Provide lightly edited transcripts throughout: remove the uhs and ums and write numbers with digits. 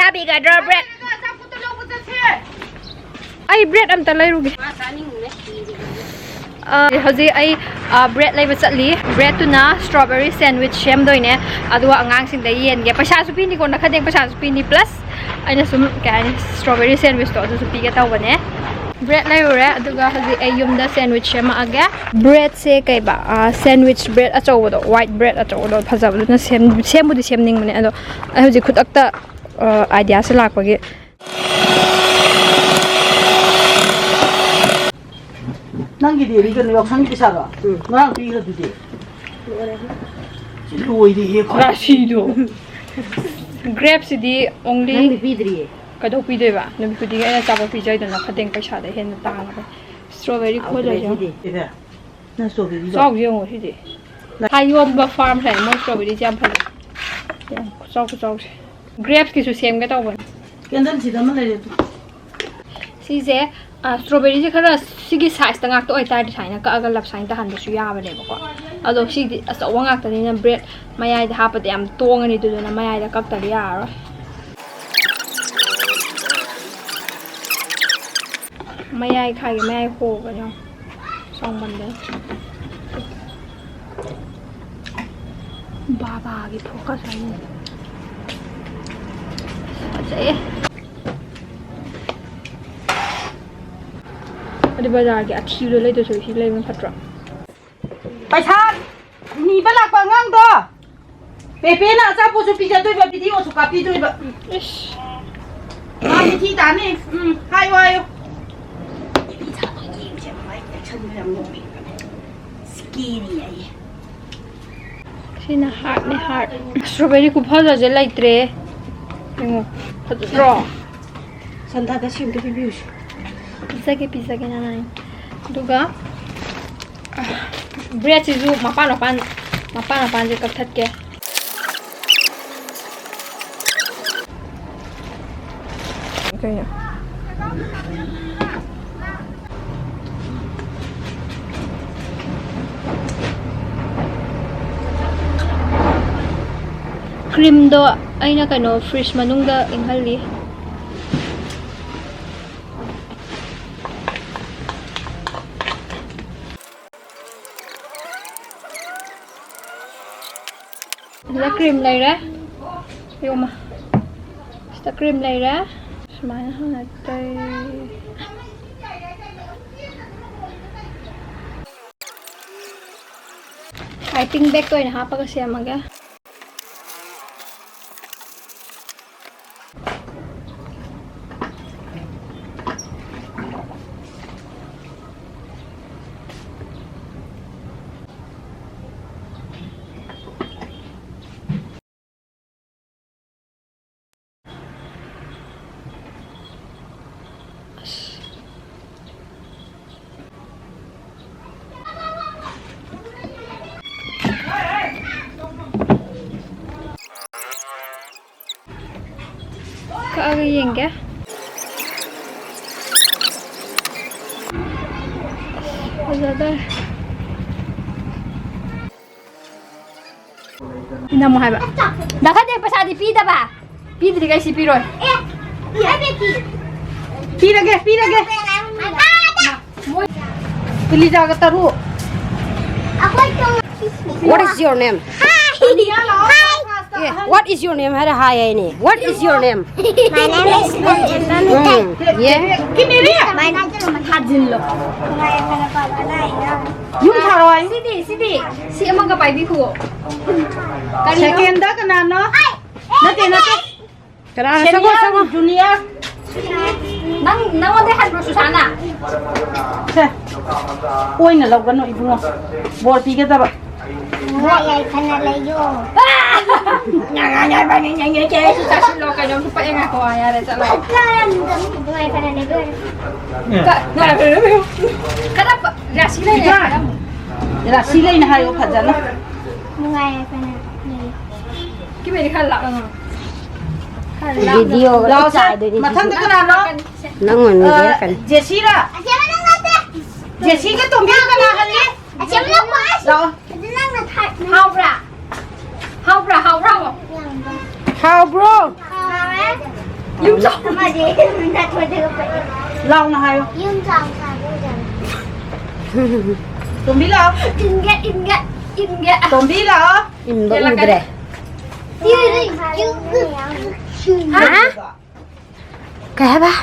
ꯆꯥꯕꯤꯒꯗ꯭ꯔꯣ bread ꯑꯩ bread ꯑꯝꯇ ꯂꯩꯔꯨꯒꯦ ꯍꯧꯖꯤꯛ ꯑꯩ ꯕ꯭ꯔꯦꯗ ꯂꯩꯕ ꯆꯠꯂꯤ ꯕ꯭ꯔꯦꯗꯇꯨꯅ ꯁ꯭ꯇ꯭ꯔꯣꯕꯦꯔꯤ ꯁꯦꯟꯋꯤꯆ ꯁꯦꯝꯗꯣꯏꯅꯦ ꯑꯗꯨꯒ ꯑꯉꯥꯡꯁꯤꯡꯗ ꯌꯦꯟꯒꯦ ꯄꯩꯁꯥꯁꯨ ꯄꯤꯅꯤꯀꯣ ꯅꯈꯗꯦꯡ ꯄꯩꯁꯥꯁꯨ ꯄꯤꯅꯤ ꯄ꯭ꯂꯁ ꯑꯩꯅ ꯁꯨꯝ ꯀꯩ ꯍꯥꯏꯅꯤ ꯁ꯭ꯇ꯭ꯔꯣꯕꯦꯔꯤ ꯁꯦꯟꯋꯤꯆꯇꯣ ꯑꯗꯨꯁꯨ ꯄꯤꯒꯦ ꯇꯧꯕꯅꯦ ꯕ꯭ꯔꯦꯗ ꯂꯩꯔꯨꯔꯦ ꯑꯗꯨꯒ ꯍꯧꯖꯤꯛ ꯑꯩ ꯌꯨꯝꯗ ꯁꯦꯟꯋꯤꯆ ꯁꯦꯝꯃꯛꯑꯒꯦ ꯕ꯭ꯔꯦꯗꯁꯦ ꯀꯩꯕ ꯁꯦꯟꯋꯤꯆ ꯕ꯭ꯔꯦꯗ ꯑꯆꯧꯕꯗꯣ ꯋꯥꯏꯠ ꯕ꯭ꯔꯦꯗ ꯑꯆꯧꯕꯗꯣ ꯐꯖꯕꯗꯨꯅ ꯁꯦꯝꯕꯨꯗꯤ ꯁꯦꯝꯅꯤꯡꯕꯅꯦ ꯑꯗꯣ ꯑꯩ ꯍꯧꯖꯤꯛ ꯈꯨꯗꯛꯇ ꯑꯥꯏꯗꯤꯌꯥꯁꯦ ꯂꯥꯛꯄꯒꯤ ꯅꯪꯒꯤꯗꯤ ꯀꯩꯅꯣ ꯌꯥꯎꯁꯪꯒꯤ ꯄꯩꯁꯥꯗꯣ ꯉꯔꯥꯡ ꯄꯤꯈ꯭ꯔꯗꯨꯗꯤ ꯂꯣꯏꯔꯦꯍꯦ ꯔꯥꯁꯤꯗꯣ ꯒ꯭ꯔꯦꯞꯁꯤꯗꯤ ꯑꯣꯡꯂꯤ ꯅꯪꯗꯤ ꯄꯤꯗ꯭ꯔꯤꯌꯦ ꯀꯩꯗꯧ ꯄꯤꯗꯣꯏꯕ ꯅꯨꯃꯤꯠ ꯈꯨꯗꯤꯡꯒꯤ ꯑꯩꯅ ꯑꯆꯥꯄꯣꯠ ꯄꯤꯖꯩꯗꯅ ꯈꯇꯦꯡ ꯄꯩꯁꯥꯗ ꯍꯦꯟꯅ ꯇꯥꯡꯉꯕ ꯁ꯭ꯇ꯭ꯔꯣꯕꯦꯔꯤ ꯈꯣꯏꯂꯁꯦ ꯅꯪ ꯁ꯭ꯇ꯭ꯔꯣꯕꯦꯔꯤꯗꯣ ꯆꯥꯎꯁꯦ ꯌꯦꯡꯉꯣ ꯁꯤꯗꯤ ꯍꯥꯏ ꯌꯣꯟꯕ ꯐꯥꯔꯝ ꯍꯥꯏ ꯃꯣꯏ ꯁ꯭ꯇ꯭ꯔꯣꯕꯦꯔꯤꯁꯦ ꯌꯥꯝ ꯐꯖꯩ ꯈꯨꯆꯥꯎ ꯈꯨꯆꯥꯎꯁꯦ ꯒ꯭ꯔꯦꯞꯁꯀꯤꯁꯨ ꯁꯦꯝꯒꯦ ꯇꯧꯕꯅꯦ ꯀꯦꯟꯗꯜꯁꯤꯗ ꯑꯃ ꯂꯩꯔꯦ ꯁꯤꯁꯦ ꯁ꯭ꯇ꯭ꯔꯣꯕꯦꯔꯤꯁꯦ ꯈꯔ ꯁꯤꯒꯤ ꯁꯥꯏꯖꯇ ꯉꯥꯛꯇ ꯑꯣꯏꯇꯥꯔꯗꯤ ꯁꯨꯃꯥꯏꯅ ꯀꯛꯑꯒ ꯂꯞ ꯁꯥꯏꯟ ꯇꯥꯍꯟꯕꯁꯨ ꯌꯥꯕꯅꯦꯕꯀꯣ ꯑꯗꯣ ꯁꯤꯗꯤ ꯑꯆꯧꯕ ꯉꯥꯛꯇꯅꯤꯅ ꯕ꯭ꯔꯦꯗ ꯃꯌꯥꯏꯗ ꯍꯥꯞꯄꯗꯤ ꯌꯥꯝ ꯇꯣꯡꯉꯅꯤ ꯑꯗꯨꯗꯨꯅ ꯃꯌꯥꯏꯗ ꯀꯛꯇꯗꯤ ꯌꯥꯔꯔꯣꯏ ꯃꯌꯥꯏ ꯈꯥꯏꯒꯦ ꯃꯌꯥꯏ ꯍꯣꯒꯅꯤ ꯆꯥꯎꯃꯟꯗꯅ ꯕꯥꯕꯥꯒꯤ ꯐꯣꯀꯁ ꯍꯥꯏꯅꯤ ꯐꯖꯩꯌꯦ ꯑꯗꯨ ꯕꯖꯥꯔꯒꯤ ꯑꯊꯤꯕꯗꯣ ꯂꯩꯗꯣꯏꯁꯨ ꯁꯤ ꯂꯩꯕꯅ ꯐꯠꯇ꯭ꯔꯣ ꯄꯩꯁꯥ ꯅꯤꯕ ꯂꯥꯛꯄ ꯑꯉꯥꯡꯗꯣ ꯄꯦꯄꯦꯅ ꯑꯆꯥꯄꯣꯠꯁꯨ ꯄꯤꯖꯗꯣꯏꯕ ꯚꯤꯗꯤꯑꯣꯁꯨ ꯀꯥꯞꯄꯤꯗꯣꯏꯕ ꯏꯁ ꯃꯥ ꯃꯤꯊꯤ ꯇꯥꯅꯤ ꯍꯥꯏꯌꯣ ꯍꯥꯏꯌꯣ ꯁꯤꯅ ꯍꯥꯔꯠꯅꯦ ꯍꯥꯔꯠ ꯁ꯭ꯇ꯭ꯔꯣꯕꯦꯔꯤ ꯈꯨꯐꯖꯁꯦ ꯂꯩꯇ꯭ꯔꯦ ꯌꯦꯡꯉꯣ ꯐꯖꯗ꯭ꯔꯣ ꯁꯟꯗꯥꯗ ꯁꯦꯝꯗ ꯄꯤꯕꯤꯌꯨꯁꯤ ꯄꯤꯖꯒꯦ ꯅꯥꯅꯥꯏ ꯑꯗꯨꯒ ꯕ꯭ꯔꯦꯗꯁꯤꯁꯨ ꯃꯄꯥꯟꯁꯦ ꯀꯛꯊꯠꯀꯦ ꯀꯩꯅꯣ ꯀ꯭ꯔꯤꯝꯗꯣ ꯑꯩꯅ ꯀꯩꯅꯣ ꯐ꯭ꯔꯤꯖ ꯃꯅꯨꯡꯗ ꯏꯪꯍꯜꯂꯤ sida cream layre yoma sida cream layre sumana hanatai piping bag ko ina hapaga semaga kaaga yenga azada ina mo haba nakade pasadi pida ba pidri kai si piroi pirage Piliza ka taru What is your name? Yeah. What is your name? Hi, what is your name? My name is Yeah. My name is Hajinlo. Yung haroy sidi si amang ka pai bi ku second da kana no nate Kana sago junior nang onde hadro susana se oina lawgano ibungo bor pige daba Why I cannot let you? nya che susah lo ka jom pa yang ako ayare sa lo Why I cannot let you? kada ya sila ya ila silay na hayo phajana Why I cannot let you? kibe khan la Video lao chạy sa đi đi. mathang da kana no Nang man ni kan. Jesira Asyam na ngate. Jessica tumbi kana hali Asyam na mas. lao Ito lang na thart na. how bra How bro? มาไหม ยืมสอง มาดิมันจะชวนเธอไป เรานะฮะ ยืมสองค่ะด้วยกัน ตรงนี้เรา อินแกะ ตรงนี้เรา Im do udre. ยืมยืม Ha? Kaya ba?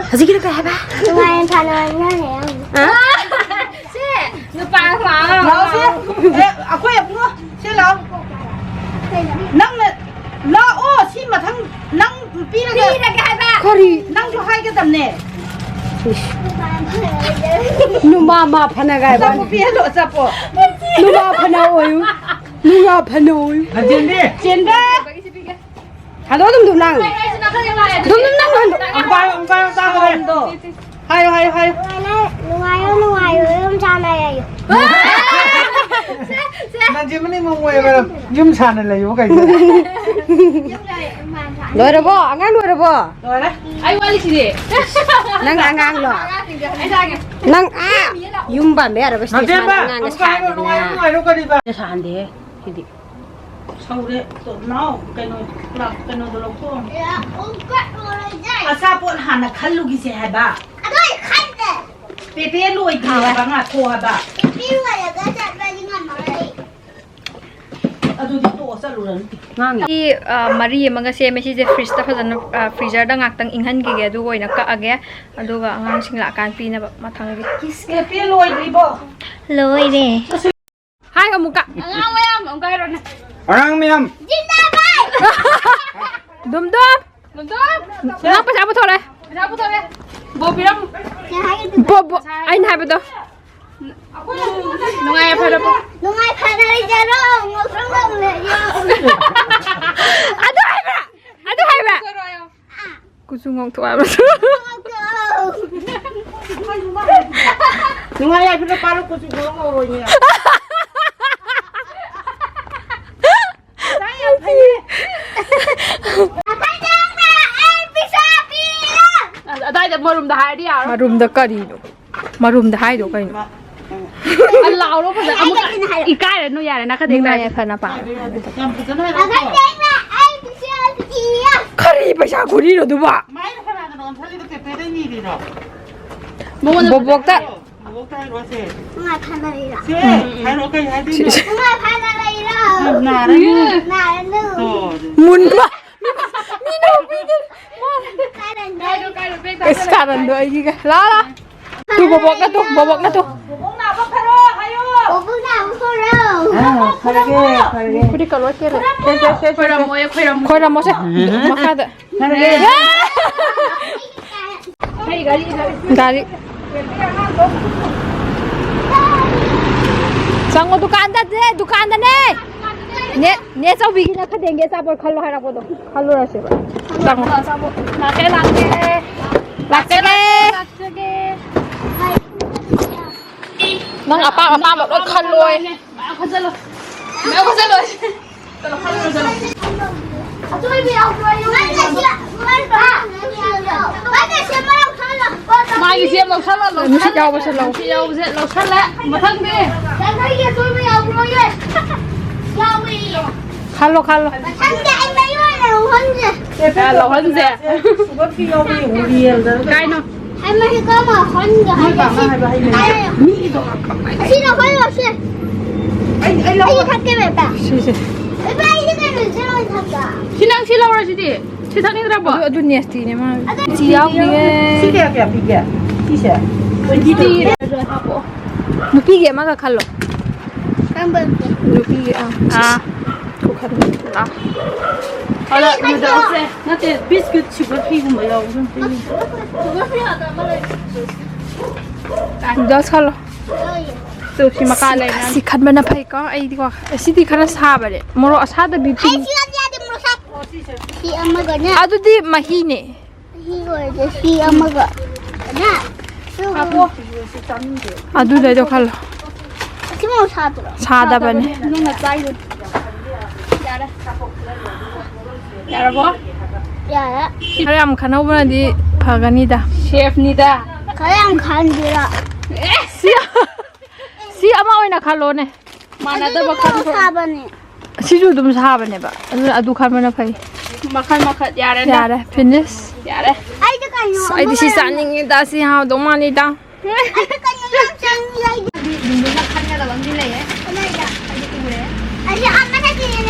Kasi kira kaya ba? ทำไมทานอะไรง่ายแล้ว Ha? เช่หนูปลาขวา เราเสียเอาคุยกับมึงใช่เรานั่งเนี่ยเราโอ้ชิมาทั้งนั่งปีละ พี่นะกายบ้า Kari. นั่งอยู่ให้กันตำแหน่ง Numama panagai เรา ba? ปีให้โดดจับปะ Numa panaoy. Numa panoy. เจนดิเจนได้ Hado dum dum nang. ไอ้ชนะเขาเรียกอะไร Dum dum nang. องค์การตาเงินโตให้ หนูไงยืมทานอะไรอยู่ นั่นจิมันนี่มึงเว้ยแบบยุ่มชานอะไรอยู่กัน Loi ra bo, angang loi ra bo. ตัวนะ ไอ้วันนี้สิ Nang angang lo. ไอ้ทางไง Nang a. Yumba me ra basti นั่นจิมัน angang มึง ga ไป sa มึงไป na. มึงไปลูกกันดีป่ะ Sa ande. Hindi. เช่าเด็กตัวน้องกันหน่อยหลับกันหน่อยตัวลูกพ่อ อุ้งก็อะไรได้ อาซาปวดหันนะคันลูกกี่เสียหายบ้า อะไรขันเด็ด เป๊ะๆรวยดีบ้างอ่ะโคฮะบ้า พี่ว่าอยากจะจัดไปยังไงมาเลย อะดูที่ตัวซะรู้แล้ว Ngang. ที่มารีมันก็เซไม่ใช่จะฟรีซแต่พอจะฟรีซดังงักตั้งอิงหันกี่แกดูไว้นะก็อะไรดูก็งานสิ่งหลักการปีนะแบบมาทางนี้ เป๊ะๆรวยดีบ่ เลยเด้ให้กับมุกะงานไม่ยอมองค์การรถนะ orang miam จินดาบาย ดุมนักประชาชนเลยประชาชนเลยโบบิรัม จะให้ดู โบไอ้นายไปตัวนุ่งไงพารา ลุงไอ้พันอะไรจะร้องงงร้องเลยอยู่ aduh hai baกูซุงงตัวบ่ ยังไงไอ้พี่ปาลูกกูจะร้องโอ้ยเนี่ย ได้แต่มารุมได้ดิอ่ะมารุมได้ก็ดีดูมารุมได้ดูกันอันลาวแล้วพอจะเอาอีกใกล้เลยนู่นใหญ่เลยนะคดีได้พันนะป่า จำจะได้ ไอ้เด็กน่ะไอ้พี่เชื่อพี่อ่ะ คดีประชาชนนี่ดูบ่ ไม่ขนาดนั้นถ้าจะเป๊ะๆได้นี่ดีหรอ บอกแต่ โอ้ใกล้รถเสร็จ ลุงไอ้พันอะไรล่ะ เช่ให้รถใกล้ให้ดี ลุงไอ้พันอะไรล่ะ หนาได้ยืด น่าดู โต มุนป่ะมีดูมีดู ใครเดิน ได้ดูใกล้ดูเป็นกันsekarang do iki kan lah lah tu bobok na tu พวกหน้าพวกพะโล้ใครอยู่ โอ้พวกเราพวกเรา คาราเกะคาราเกะ Pudi kalau kira. Kau dah mau sih? Makan tak? คาราเกะ Gali. Sango dukaan dah deh, dukaan dah nih. Ne sab bikin nak dengue sab kalau hari aku tu, kalau rasa. Sango. Lake. Nang apa buat kalau. Aku selalu. tôi bị ông rồi anh là chị anh là chị mà ông khăn là Mai cái gì mà khăn là nó sẽ giàu bao lâu? Giàu sẽ lâu khăn lẽ mà thân đi. anh thấy kia tôi bị ông rồi vậy sao bị Khăn lo. anh chạy mấy người nào hơn gì Lâu hơn gì? สุภาพที่เราไปอยู่เรียนแล้ว Cái nó. anh mấy cái mà hơn gìนี่ตัว chị nào hơn rồi chị ไอ้เรา anh thắt cái này bà Sisi. cái bay cái này mình sẽ nói thật cả Sinang sila orang sini. Cerita ni berapa? Aduh nasty ni mah. Siap ni. ที่แกพี่แกที่เสีย Jadi. Nupi ke mana kalau? kan bơm Nupi ke ah. Kau kan lah. Ala, mudah sih. Nanti biskuit sugar pig mau ya, udah. Dah kalau. Tu si makan lain. Si kan mana pai kau? Ai di kau. Si di kan sahabat deh. Moro sahabat bibi. ai chị ăn di merusak si ama ganya Aduh di mahine. si gue si ama gak nah Apa? Aduh dah tu kalau. si mau satu Sahabat bane. lu nggak tahu Ya apa? ya ya Kalian kan apa nanti pagan ni dah. Chef ni dah. kalian kan gila Si ama oi nak kalau ne. Mana ada mau bakal sabar nih si tu dum sahabat ne ba. Aduh kan mana pai. 마칼 야래 야래 피니스 야래 아이도 가요. 아이디 시사닝이다 시하우 너무 많이다 아이도 가요. 눈가 칸야다 왕질래예 엄마야. 아이고 그래 아니 엄마 사진이네.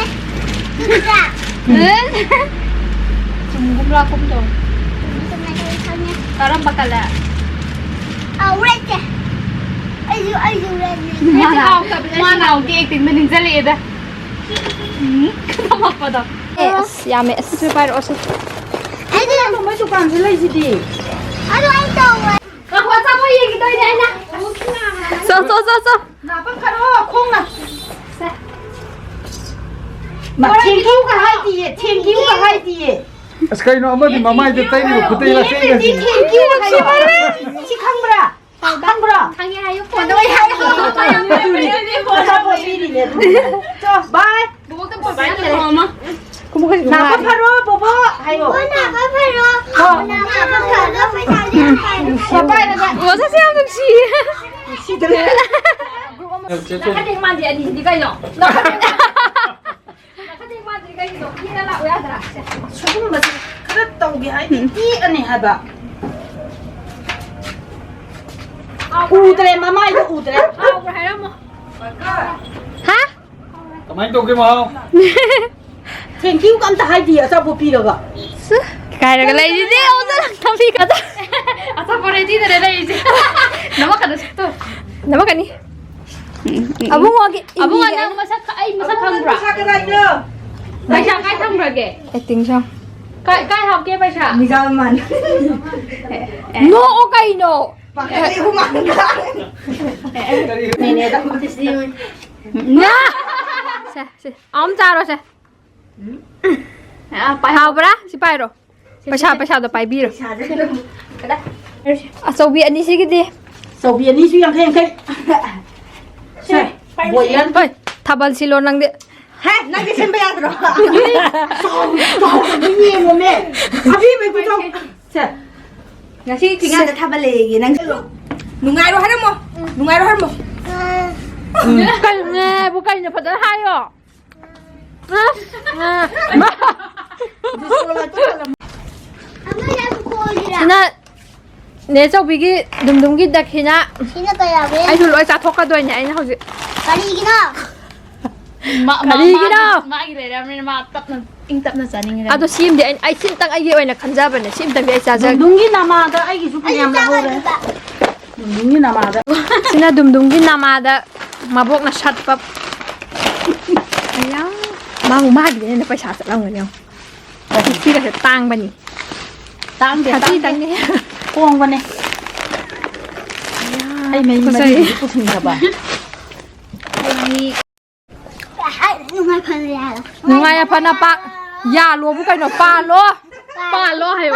진짜. 응 중국라 콤도 무슨 말이야 사냐? 다른 바깔라 아 우레째. 아이고 우레째. 마나오 게임 mình rất là đẹp không học vào đâu 에스 야메 에스 바이로 어스 아이도 정말 조금 질러지디. 아이도 아이도. các bạn sao có gì cái đây này nè 써써써써 나 빡하러 콩나. 막 땡기우가 하이디에 땡기우가 하이디에. 스카이노 엄마디 마마이데 따이리고 그때 나 니 땡기우가 하이디. 시캉브라. 캉브라. thằng nghe hay không còn đâu hay 보자 보이리네. 저 바이. bố cái bột bánh này hòm á 나 빡하러 보보. 하이요. 오나 바바로. 오나 바바로 phải 바바이는 뭐 사세요 동시 시들래. Nakatheng man di kayo Nakatheng man di kayo kina la uya dra 소금 맛이 그랬던 게 하이디 이 안에 하다. 우드레 마마이도 우드레. ao có thấy đâu mà 하? 가만히 또 오기만 하오 땡기우가 안다 하이디야 사보 비러가. 가이라가 레이지 오늘 담비 가자 à sao con này đi từ đây chứ nó mắc cả được tôi 넘어가니 아붕어기 아붕아 masak không rồi 사그라이너. bây giờ cái không rồi kìa 액팅 좀 cái học kia bây giờ 니가만. 노 오가이노 막내고 막가. 네네 다 나 엄자로 세 하우브라 시파이로 파샤 더 파이비로 아소비 아니시기디 소비엔이 수양 그냥 세. 뭐야? 어이 타발 실로 낭데 해, 나게 선배야 들어. 이 몸에 아비 왜 그죠? 자, 야시 지금도 타발레기 난 누가이로 하는 뭐 누가이로 하는 뭐 깔네 뭐까지 받아 하요 엄마야 코리라. 지나 내 저비기 dumdum기 dakhina 지나가야 왜? ai thul oi cha thok ka doi ne ai na hoji 가리기나. 가리기나 mà anh để làm nên mà tập là in tập là giả nên ado sim de ai sim tang ai oi na khanja bane sim tang de ai cha ja 눈이 남아다 아기 죽고 아니 냠라 호래. 작아지다. 눈이 남아다. sina dumdumgi namada mabok na shat pap ayang mau ma gi ne paisa sa lang ne si ga tang bani 땅 돼. ti tang ne 꽁 거네. 아이 매일 매일 무슨가 봐. 누가 가리야. nungaya phana pa ya lo bu kai no pa lo hayo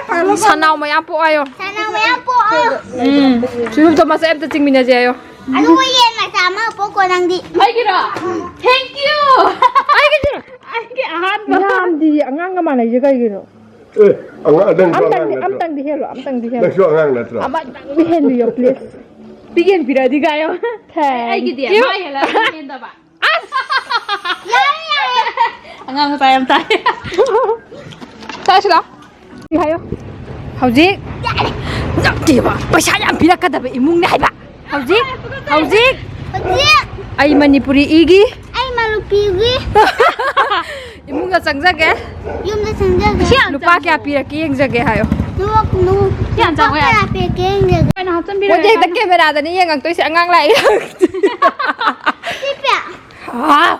빨로. sanau ma ya po ayo sana 왜 뽀? 지금 더 마서 앱도 찍미냐 제요 아니 왜 얘나 sama 보고 낭디. ai kia đó thank you ai cái gì ai cái ăn làm gì ngang cái màn này chứ cái gì đâu am tang di hello ama di hello yo please begin pira di gayo ai cái điểm mai hay là nên đâu bạn ăn ăn tay em tay ta sila di hayo hauji đi ba paisa yam pira ka da ba imung nai ba hauji 어디? ai manipuri igi 아이 말로 비기. imung ga changjage юм도 생각해. lupa kya pira ki yengjage hayo 누구 Yan chồng ơi. 아빠 비기. cái nào chân biết mo je ta camera da ni yengang toi sa ngang lai 피피야. ha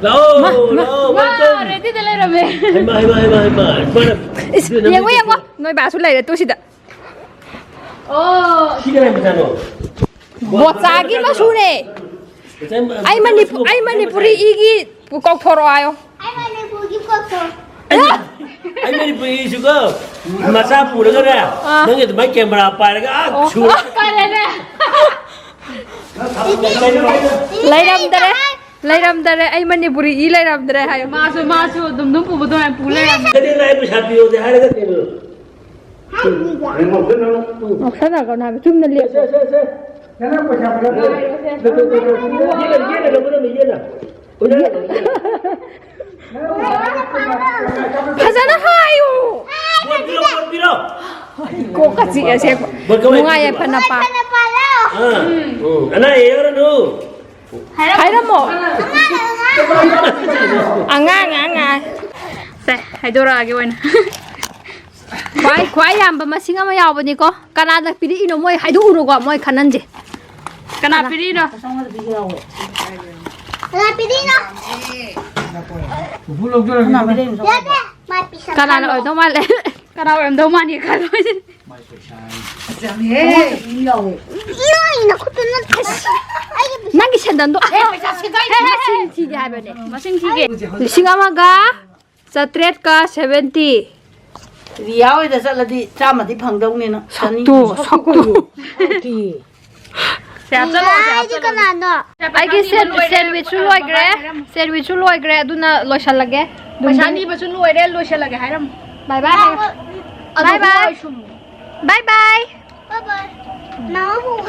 Đâu, đâu, wow ready để lên rồi về yang wa noi ba su lai da tu si da oh 시간에 못하노. bo cha gi ma su ne ai manipuri igi pu kok thoro ayo 아이 말로 보기 껐어. 할머니 보이시고 마사 부르거라. 너희도 막 캠era 빠르가 아 추워. cái này nè lai ram dare ai manipuri i lai ram dare hayo masu dum dum phụ tôi em phụ lên 근데 라이브 샵이요. 내 하나가 되는. ok sana ka na chum na liep Jangan apa siapa dah. Ye lo mana me ye na. Udah. Hazana hayo. Buat biro. Ko kasi ase nungai ay panapa. Ana ye ora no. Hayra mo. Anga. Se, haidora age wena. Kwai yam ba masinga ma yaw bani ko. Kana da pidi ino moi haidu uro ko moi khananje. Kana pidi no. Rapidino. Bulog jora. Ya deh, mati sama. Kana no do male. Kana em do mani ka lo. Iya, ini aku tuh nanti. Nangi sendan do. Masing tige ha bane. Masing tige. Singa ma ga satret ka 70. เดียวไอ้แต่สัตว์ละดิจ้ามาที่พังดงนี่เนาะ Sakto. Ah, itu kan ada. Ai ki sandwich chu loi gre. Sandwich chu loi gre aduna loisal lage. Pashani bachun loi re loisha lage hairam. Bye bye. Bye bye. Bye bye. Bye bye. Nah, aku mau